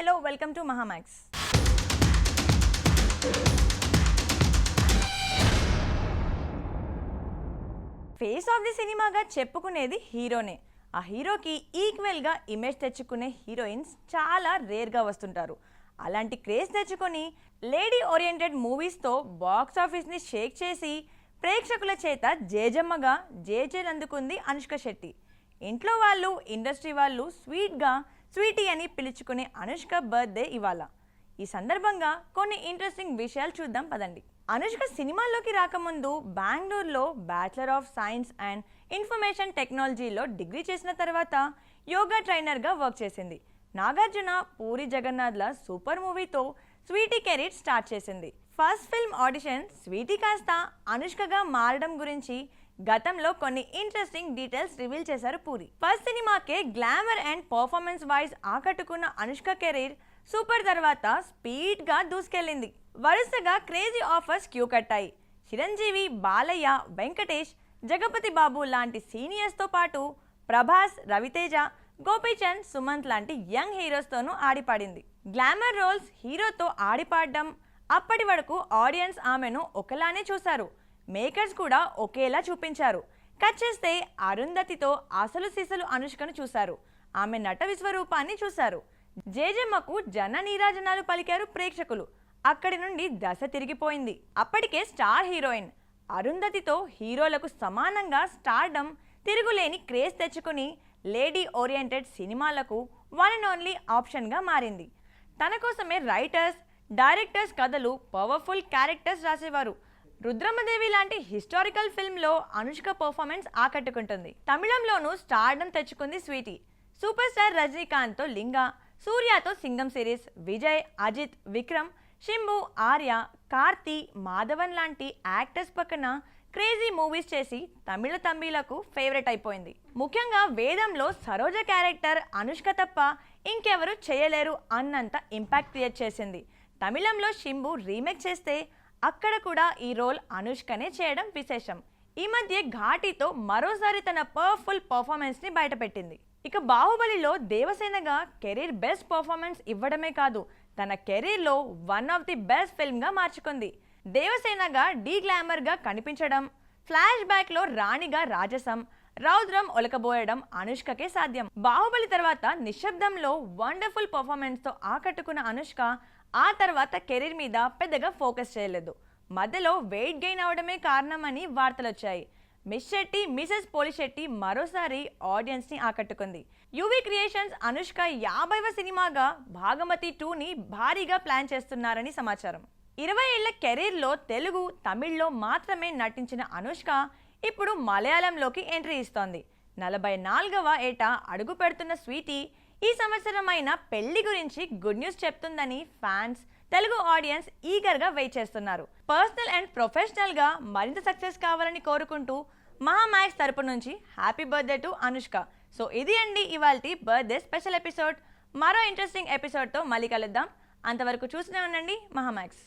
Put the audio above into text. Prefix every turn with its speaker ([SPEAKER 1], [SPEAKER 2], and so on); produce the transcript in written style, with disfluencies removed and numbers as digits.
[SPEAKER 1] hello, welcome to Mahamax. Face of the సినిమాగా చెప్పుకునేది హీరోనే. ఆ హీరోకి ఈక్వల్గా ఇమేజ్ తెచ్చుకునే హీరోయిన్స్ చాలా రేర్గా వస్తుంటారు. అలాంటి క్రేజ్ తెచ్చుకొని లేడీ ఓరియంటెడ్ మూవీస్తో బాక్స్ ఆఫీస్ని షేక్ చేసి ప్రేక్షకుల చేత జేజమ్మగా జేజేలందుకుంది అనుష్క శెట్టి. ఇంట్లో వాళ్ళు, ఇండస్ట్రీ వాళ్ళు స్వీటీ అని పిలుచుకునే అనుష్క బర్త్డే ఇవాళ. ఈ సందర్భంగా కొన్ని ఇంట్రెస్టింగ్ విషయాలు చూద్దాం పదండి. అనుష్క సినిమాల్లోకి రాకముందు బెంగళూరులో bachelor of science and information టెక్నాలజీలో డిగ్రీ చేసిన తర్వాత యోగా ట్రైనర్గా వర్క్ చేసింది. నాగార్జున, పూరి జగన్నాథ్ల సూపర్ మూవీతో స్వీటీ కెరీర్ స్టార్ట్ చేసింది. ఫస్ట్ ఫిల్మ్ ఆడిషన్ స్వీటీ కాస్త అనుష్కగా మారడం గురించి గతంలో కొన్ని ఇంట్రెస్టింగ్ డీటెయిల్స్ రివీల్ చేశారు పూరి. ఫస్ట్ సినిమాకే గ్లామర్ అండ్ పర్ఫార్మెన్స్ వైజ్ ఆకట్టుకున్న అనుష్క కెరీర్ సూపర్ తర్వాత స్పీడ్గా దూసుకెళ్ళింది. వరుసగా క్రేజీ ఆఫర్స్ క్యూ కట్టాయి. చిరంజీవి, బాలయ్య, వెంకటేష్, జగపతి బాబు లాంటి సీనియర్స్తో పాటు ప్రభాస్, రవితేజ, గోపీచంద్, సుమంత్ లాంటి యంగ్ హీరోస్తోనూ ఆడిపాడింది. గ్లామర్ రోల్స్ హీరోతో ఆడిపాడడం అప్పటి వరకు ఆడియన్స్ ఆమెను ఒకలానే చూశారు. మేకర్స్ కూడా ఒకేలా చూపించారు. కట్ చేస్తే అరుంధతితో అసలు సిసలు అనుష్కను చూశారు. ఆమె నట విశ్వరూపాన్ని చూశారు. జేజమ్మకు జన నీరాజనాలు పలికారు ప్రేక్షకులు. అక్కడి నుండి దశ తిరిగిపోయింది. అప్పటికే స్టార్ హీరోయిన్ అరుంధతితో హీరోలకు సమానంగా స్టార్డమ్, తిరుగులేని క్రేజ్ తెచ్చుకుని లేడీ ఓరియంటెడ్ సినిమాలకు వన్ అండ్ ఓన్లీ ఆప్షన్గా మారింది. తన కోసమే రైటర్స్, డైరెక్టర్స్ కథలు, పవర్ఫుల్ క్యారెక్టర్స్ రాసేవారు. రుద్రమదేవి లాంటి హిస్టారికల్ ఫిల్మ్లో అనుష్క పర్ఫార్మెన్స్ ఆకట్టుకుంటుంది. తమిళంలోనూ స్టార్డమ్ తెచ్చుకుంది స్వీటీ. సూపర్ స్టార్ రజనీకాంత్తో లింగా, సూర్యతో సింగం సిరీస్, విజయ్, అజిత్, విక్రమ్, శింబు, ఆర్య, కార్తీ, మాధవన్ లాంటి యాక్టర్స్ పక్కన క్రేజీ మూవీస్ చేసి తమిళ తంబీలకు ఫేవరెట్ అయిపోయింది. ముఖ్యంగా వేదంలో సరోజ క్యారెక్టర్ అనుష్క తప్ప ఇంకెవరు చేయలేరు అన్నంత ఇంపాక్ట్ క్రియేట్ చేసింది. తమిళంలో శింబు రీమేక్ చేస్తే అక్కడ కూడా ఈ రోల్ అనుష్కనే చేయడం విశేషం. ఈ మధ్య ఘాటీతో మరోసారి తన పవర్ఫుల్ పర్ఫార్మెన్స్ని బయటపెట్టింది. ఇక బాహుబలిలో దేవసేనగా కెరీర్ బెస్ట్ పర్ఫార్మెన్స్ ఇవ్వడమే కాదు, తన కెరీర్లో వన్ ఆఫ్ ది బెస్ట్ ఫిల్మ్గా మార్చుకుంది. దేవసేనగా డీ గ్లామర్గా కనిపించడం, ఫ్లాష్ బ్యాక్లో రాణిగా రాజసం, రౌద్రం ఒలకబోయడం అనుష్కకే సాధ్యం. బాహుబలి తర్వాత నిశ్శబ్దంలో వండర్ఫుల్ పర్ఫార్మెన్స్తో ఆకట్టుకున్న అనుష్క ఆ తర్వాత కెరీర్ మీద పెద్దగా ఫోకస్ చేయలేదు. మధ్యలో వెయిట్ గెయిన్ అవడమే కారణమని వార్తలొచ్చాయి. మిస్ శెట్టి, మిసెస్ పోలిశెట్టి మరోసారి ఆడియన్స్ని ఆకట్టుకుంది. యువి క్రియేషన్స్ అనుష్క 50వ సినిమాగా భాగమతి 2ని భారీగా ప్లాన్ చేస్తున్నారని సమాచారం. 20 ఏళ్ల కెరీర్లో తెలుగు, తమిళ్లో మాత్రమే నటించిన అనుష్క ఇప్పుడు మలయాళంలోకి ఎంట్రీ ఇస్తోంది. 44వ ఏట అడుగు పెడుతున్న స్వీటీ ఈ సంవత్సరమైన పెళ్లి గురించి గుడ్ న్యూస్ చెప్తుందని ఫ్యాన్స్, తెలుగు ఆడియన్స్ ఈగర్గా వెయిట్ చేస్తున్నారు. పర్సనల్ అండ్ ప్రొఫెషనల్గా మరింత సక్సెస్ కావాలని కోరుకుంటూ మహామాక్స్ తరపు నుంచి happy birthday to Anushka. So ఇది అండి ఇవాల్టి బర్త్డే స్పెషల్ ఎపిసోడ్. మరో ఇంట్రెస్టింగ్ ఎపిసోడ్తో మళ్ళీ కలుద్దాం. అంతవరకు చూస్తూనే ఉండండి మహామాక్స్.